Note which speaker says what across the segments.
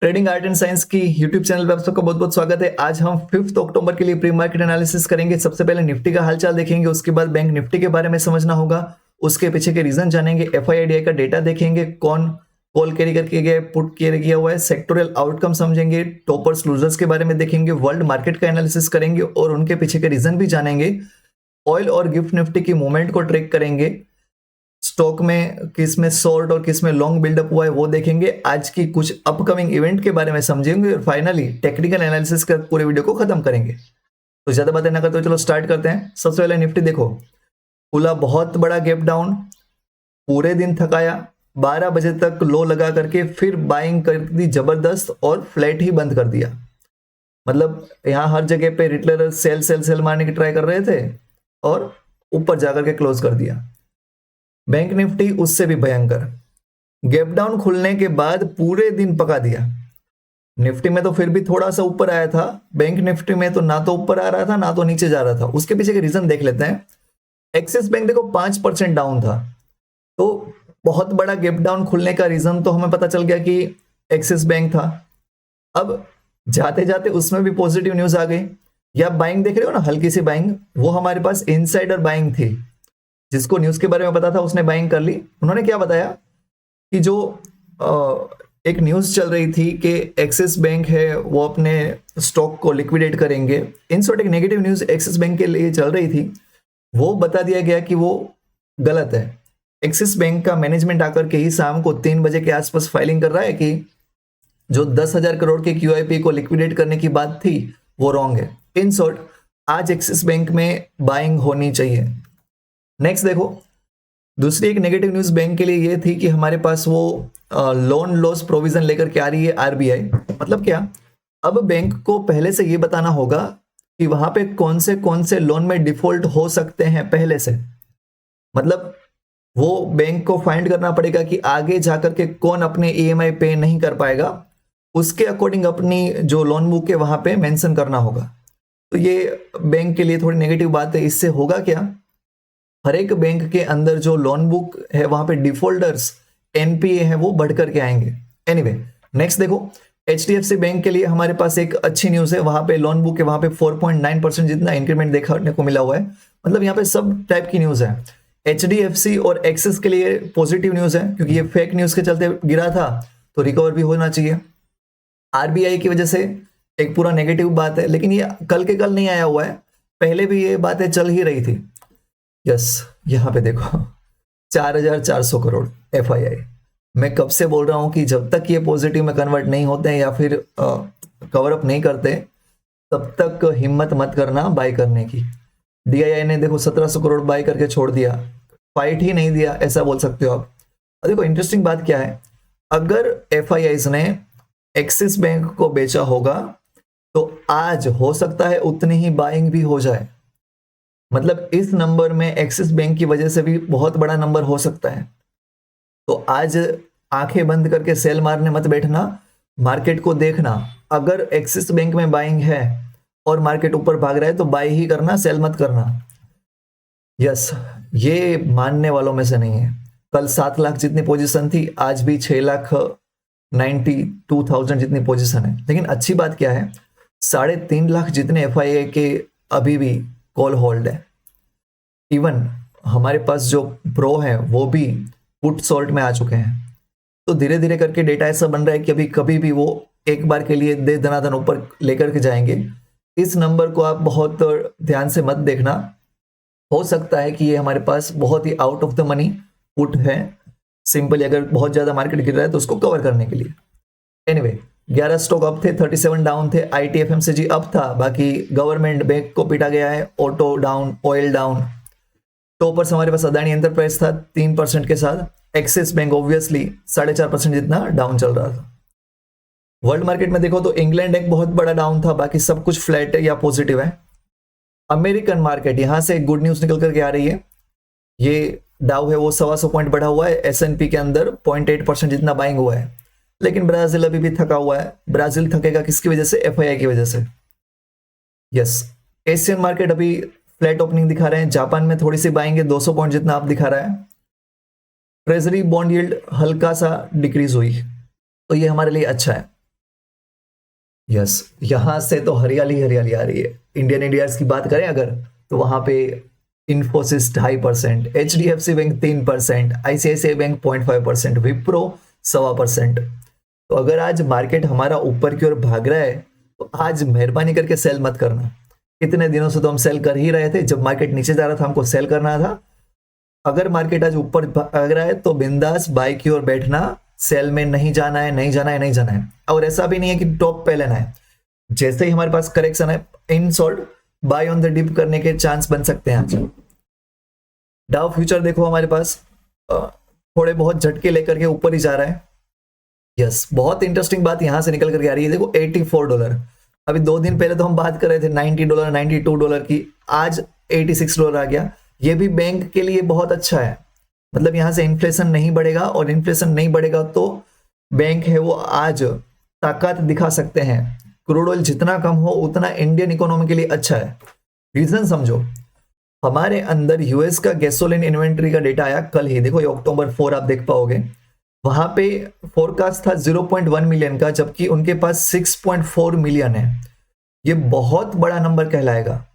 Speaker 1: Trading art and science की YouTube channel पे आप सबका बहुत बहुत स्वागत है। आज हम 5 अक्टूबर के लिए प्री मार्केट एनालिसिस करेंगे। सबसे पहले निफ्टी का हालचाल देखेंगे, उसके बाद बैंक निफ्टी के बारे में समझना होगा, उसके पीछे के रीजन जानेंगे, एफआईआईडीआई का डेटा देखेंगे, कौन कॉल कैरी करके गया, पुट कैरी किया हुआ है, सेक्टोरल आउटकम समझेंगे, टॉपर्स लूजर्स के बारे में देखेंगे, वर्ल्ड मार्केट का एनालिसिस करेंगे और उनके पीछे के रीजन भी जानेंगे। ऑयल और गिफ्ट निफ्टी की मूवमेंट को ट्रैक करेंगे, स्टॉक में किस में शॉर्ट और किस में लॉन्ग बिल्डअप हुआ है वो देखेंगे, आज की कुछ अपकमिंग इवेंट के बारे में समझेंगे और फाइनली टेक्निकल एनालिसिस कर पूरे वीडियो को खत्म करेंगे। तो ज्यादा बातें ना करते चलो स्टार्ट करते हैं। सबसे पहले निफ्टी देखो, खुला बहुत बड़ा गैप डाउन, पूरे दिन थकाया, 12 बजे तक लो लगा करके फिर बाइंग कर दी जबरदस्त और फ्लैट ही बंद कर दिया। मतलब यहाँ हर जगह पे रिटेलर सेल सेल सेल मारने की ट्राई कर रहे थे और ऊपर जाकर के क्लोज कर दिया। बैंक निफ्टी उससे भी भयंकर, गैप डाउन खुलने के बाद पूरे दिन पका दिया। निफ्टी में तो फिर भी थोड़ा सा ऊपर आया था, बैंक निफ्टी में तो ना तो ऊपर आ रहा था ना तो नीचे जा रहा था। उसके पीछे के रीजन देख लेते हैं। एक्सिस बैंक देखो 5% डाउन था, तो बहुत बड़ा गैप डाउन खुलने का रीजन तो हमें पता चल गया कि एक्सिस बैंक था। अब जाते जाते उसमें भी पॉजिटिव न्यूज आ गई। या बाइंग देख रहे हो ना, हल्की सी बाइंग, वो हमारे पास इनसाइडर बाइंग थी। जिसको न्यूज के बारे में पता था उसने बाइंग कर ली। उन्होंने क्या बताया कि जो एक न्यूज चल रही थी कि एक्सिस बैंक है वो अपने स्टॉक को लिक्विडेट करेंगे, इन शॉर्ट एक नेगेटिव न्यूज एक्सिस बैंक के लिए चल रही थी, वो बता दिया गया कि वो गलत है। एक्सिस बैंक का मैनेजमेंट आकर के ही शाम को 3 बजे के आसपास फाइलिंग कर रहा है कि जो 10,000 करोड़ के क्यूआईपी को लिक्विडेट करने की बात थी वो रॉन्ग है। इन शॉर्ट आज एक्सिस बैंक में बाइंग होनी चाहिए। नेक्स्ट देखो, दूसरी एक नेगेटिव न्यूज बैंक के लिए ये थी कि हमारे पास वो लोन लॉस प्रोविजन लेकर के आ रही है आरबीआई। मतलब क्या, अब बैंक को पहले से ये बताना होगा कि वहां पे कौन से लोन में डिफॉल्ट हो सकते हैं पहले से। मतलब वो बैंक को फाइंड करना पड़ेगा कि आगे जाकर के कौन अपने ईएमआई पे नहीं कर पाएगा, उसके अकॉर्डिंग अपनी जो लोन बुक है वहां पे मेंशन करना होगा। तो ये बैंक के लिए थोड़ी नेगेटिव बात है। इससे होगा क्या, हर एक बैंक के अंदर जो लोन बुक है वहां पे डिफॉल्टर्स एनपीए है वो बढ़ करके आएंगे। एनीवे नेक्स्ट देखो, एचडीएफसी बैंक के लिए हमारे पास एक अच्छी न्यूज है। वहां पे लोन बुक है वहां पे 4.9% जितना इंक्रीमेंट देखने को मिला हुआ है। मतलब यहाँ पे सब टाइप की न्यूज है। एचडीएफसी और एक्सिस के लिए पॉजिटिव न्यूज है क्योंकि ये फेक न्यूज के चलते गिरा था, तो रिकवर भी होना चाहिए। आरबीआई की वजह से एक पूरा नेगेटिव बात है, लेकिन ये कल के कल नहीं आया हुआ है, पहले भी ये बातें चल ही रही थी। यस, यहाँ पे देखो 4,400 करोड़ एफआईआई। मैं कब से बोल रहा हूं कि जब तक ये पॉजिटिव में कन्वर्ट नहीं होते हैं या फिर कवर अप नहीं करते तब तक हिम्मत मत करना बाय करने की। डीआईआई ने देखो 1,700 करोड़ बाय करके छोड़ दिया, फाइट ही नहीं दिया ऐसा बोल सकते हो आप। और देखो इंटरेस्टिंग बात क्या है, अगर एफआईआई ने एक्सिस बैंक को बेचा होगा तो आज हो सकता है उतनी ही बाइंग भी हो जाए। मतलब इस नंबर में एक्सिस बैंक की वजह से भी बहुत बड़ा नंबर हो सकता है। तो आज आंखें बंद करके सेल मारने मत बैठना, मार्केट को देखना। अगर एक्सिस बैंक में बाइंग है और मार्केट ऊपर भाग रहा है तो बाई ही करना, सेल मत करना। यस, ये मानने वालों में से नहीं है। कल 7 लाख जितनी पोजीशन थी, आज भी 6,92,000 जितनी पोजीशन है। लेकिन अच्छी बात क्या है, 3.5 लाख जितने एफआईआई के अभी भी कॉल होल्ड है। इवन हमारे पास जो प्रो है वो भी पुट सॉल्ट में आ चुके हैं। तो धीरे धीरे करके डेटा ऐसा बन रहा है कि अभी कभी भी वो एक बार के लिए दे दनादन ऊपर लेकर के जाएंगे। इस नंबर को आप बहुत ध्यान से मत देखना, हो सकता है कि ये हमारे पास बहुत ही out of the money put है, सिंपली अगर बहुत ज्यादा मार्केट गिर रहा है तो उसको कवर करने के लिए। एनीवे 11 स्टॉक अप थे, 37 डाउन थे। आईटी एफएमसीजी अप था, बाकी गवर्नमेंट बैंक को पीटा गया है, auto down, oil down. Toppers हमारे पास अदानी एंटरप्राइज था 3% के साथ। एक्सिस बैंक ऑब्वियसली 4.5% जितना डाउन चल रहा था। वर्ल्ड मार्केट में देखो तो इंग्लैंड एक बहुत बड़ा डाउन था, बाकी सब कुछ फ्लैट है या पॉजिटिव है। अमेरिकन मार्केट यहां से गुड न्यूज निकल करके आ रही है। ये डाउ है वो 125 पॉइंट बढ़ा हुआ है, एसएनपी के अंदर 0.8% जितना बाइंग हुआ है। लेकिन ब्राजील अभी भी थका हुआ है। ब्राजील थकेगा किसकी वजह से, एफआईआई की वजह से। यस, एशियन मार्केट अभी फ्लैट ओपनिंग दिखा रहे हैं। जापान में थोड़ी सी बाइंग है, 200 पॉइंट जितना आप दिखा रहा है। ट्रेजरी बॉन्ड यील्ड हल्का सा डिक्रीज हुई, तो ये हमारे लिए अच्छा है। यस, यहां से तो हरियाली हरियाली आ रही है। इंडियन इंडियाज की बात करें अगर, तो वहां पे Infosys 2.5%, HDFC bank 3%, ICICI bank 0.5%, Wipro 1.25%। तो अगर आज मार्केट हमारा ऊपर की ओर भाग रहा है तो आज मेहरबानी करके सेल मत करना। इतने दिनों से तो हम सेल कर ही रहे थे, जब मार्केट नीचे जा रहा था हमको सेल करना था। अगर मार्केट आज ऊपर भाग रहा है तो बिंदास बाय की ओर बैठना, सेल में नहीं जाना है, नहीं जाना है, नहीं जाना है। और ऐसा भी नहीं है कि टॉप पे लेना है, जैसे ही हमारे पास करेक्शन है in short buy on the dip करने के चांस बन सकते हैं आज। डाउ फ्यूचर देखो हमारे पास थोड़े बहुत झटके लेकर के ऊपर ही जा रहा है। यस, बहुत इंटरेस्टिंग बात यहां से निकल करके आ रही है। देखो $84, अभी 2 दिन पहले तो हम बात कर रहे थे $90, $92 की, आज $86 आ गया। ये भी बैंक के लिए बहुत अच्छा है, मतलब यहां से इन्फ्लेशन नहीं बढ़ेगा, और इन्फ्लेशन नहीं बढ़ेगा तो बैंक है वो आज ताकत दिखा सकते हैं। क्रूड ऑयल जितना कम हो उतना इंडियन इकोनॉमी के लिए अच्छा है। रीजन समझो, हमारे अंदर यूएस का गैसोलीन इन्वेंट्री का डेटा आया कल ही, देखो ये October 4 आप देख पाओगे। वहां पे फोरकास्ट था 0.1 मिलियन का, जबकि उनके पास 6.4 मिलियन है। ये बहुत बड़ा नंबर कहलाएगा।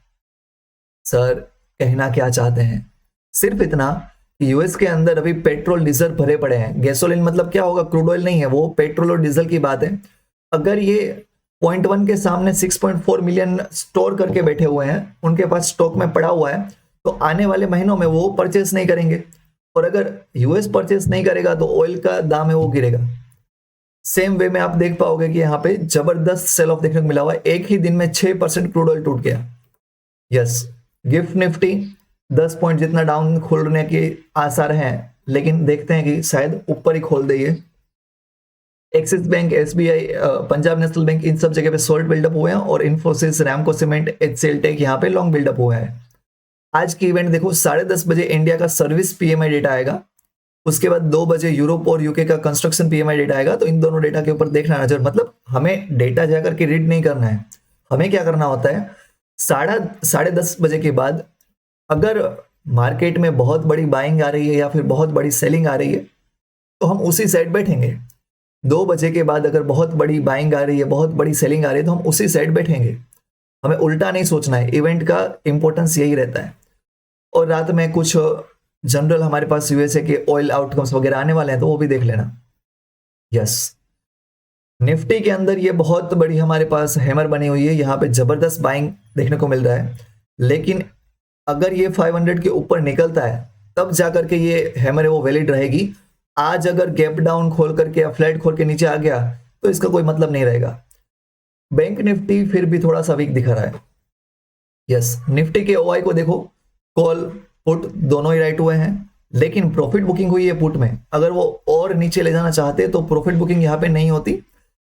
Speaker 1: सर कहना क्या चाहते हैं? सिर्फ इतना कि यूएस के अंदर अभी पेट्रोल डीजल भरे पड़े हैं। गैसोलीन मतलब क्या होगा? क्रूड ऑयल नहीं है वो, पेट्रोल और डीजल की बात है। अगर ये 0.1 के सामने 6.4 मिलियन स्टोर करके बैठे हुए हैं, उनके पास स्टॉक में पड़ा हुआ है, तो आने वाले महीनों में वो परचेस नहीं करेंगे। और अगर यूएस परचेस नहीं करेगा तो ऑयल का दाम है वो गिरेगा। सेम वे में आप देख पाओगे कि यहाँ पे जबरदस्त सेल ऑफ देखने को मिला हुआ है। एक ही दिन में 6% क्रूड ऑयल टूट गया। यस, गिफ्ट निफ्टी 10 पॉइंट जितना डाउन खोलने के आसार हैं, लेकिन देखते हैं कि शायद ऊपर ही खोल दे ये। Axis bank, SBI, Punjab national bank, इन सब जगह पे शॉर्ट बिल्डअप हुए हैं, और Infosys, Ramco cement, HCL tech यहाँ पे लॉन्ग बिल्डअप हुआ है। आज की इवेंट देखो, 10:30 बजे इंडिया का सर्विस PMI डेटा आएगा, उसके बाद 2 बजे यूरोप और यूके का कंस्ट्रक्शन PMI डेटा आएगा। तो इन दोनों डेटा के ऊपर देखना नजर, मतलब हमें डेटा जाकर के रीड नहीं करना है। हमें क्या करना होता है, 10:30 बजे के बाद अगर मार्केट में बहुत बड़ी बाइंग आ रही है या फिर बहुत बड़ी सेलिंग आ रही है तो हम उसी साइड बैठेंगे। 2 बजे के बाद अगर बहुत बड़ी बाइंग आ रही है, बहुत बड़ी सेलिंग आ रही है, तो हम उसी साइड बैठेंगे। हमें उल्टा नहीं सोचना है। इवेंट का इंपॉर्टेंस यही रहता है। और रात में कुछ जनरल हमारे पास यूएसए के ऑयल आउटकम्स वगैरह आने वाले हैं, तो वो भी देख लेना। यस, निफ्टी के अंदर ये बहुत बड़ी हमारे पास हैमर बनी हुई है, यहाँ पे जबरदस्त बाइंग देखने को मिल रहा है। लेकिन अगर ये 500 के ऊपर निकलता है तब जाकर के ये हैमर है वो वैलिड रहेगी। आज अगर गैप डाउन खोल करके या फ्लैट खोल के नीचे आ गया तो इसका कोई मतलब नहीं रहेगा। बैंक निफ्टी फिर भी थोड़ा सा वीक दिखा रहा है। यस, निफ्टी के OI को देखो, कॉल पुट दोनों ही राइट हुए हैं, लेकिन प्रॉफिट बुकिंग हुई है पुट में। अगर वो और नीचे ले जाना चाहते तो प्रॉफिट बुकिंग यहाँ पे नहीं होती,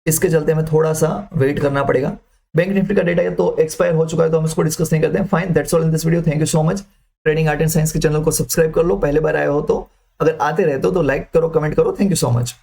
Speaker 1: इसके चलते हमें थोड़ा सा वेट करना पड़ेगा। बैंक निफ्टी का डेटा तो एक्सपायर हो चुका है, तो हम इसको डिस्कस नहीं करते हैं। Fine, that's all in this video. Thank you so much. Trading art and science के चैनल को सब्सक्राइब कर लो, पहले बार आए हो तो। अगर आते रहते हो तो लाइक करो, कमेंट करो। Thank you so much.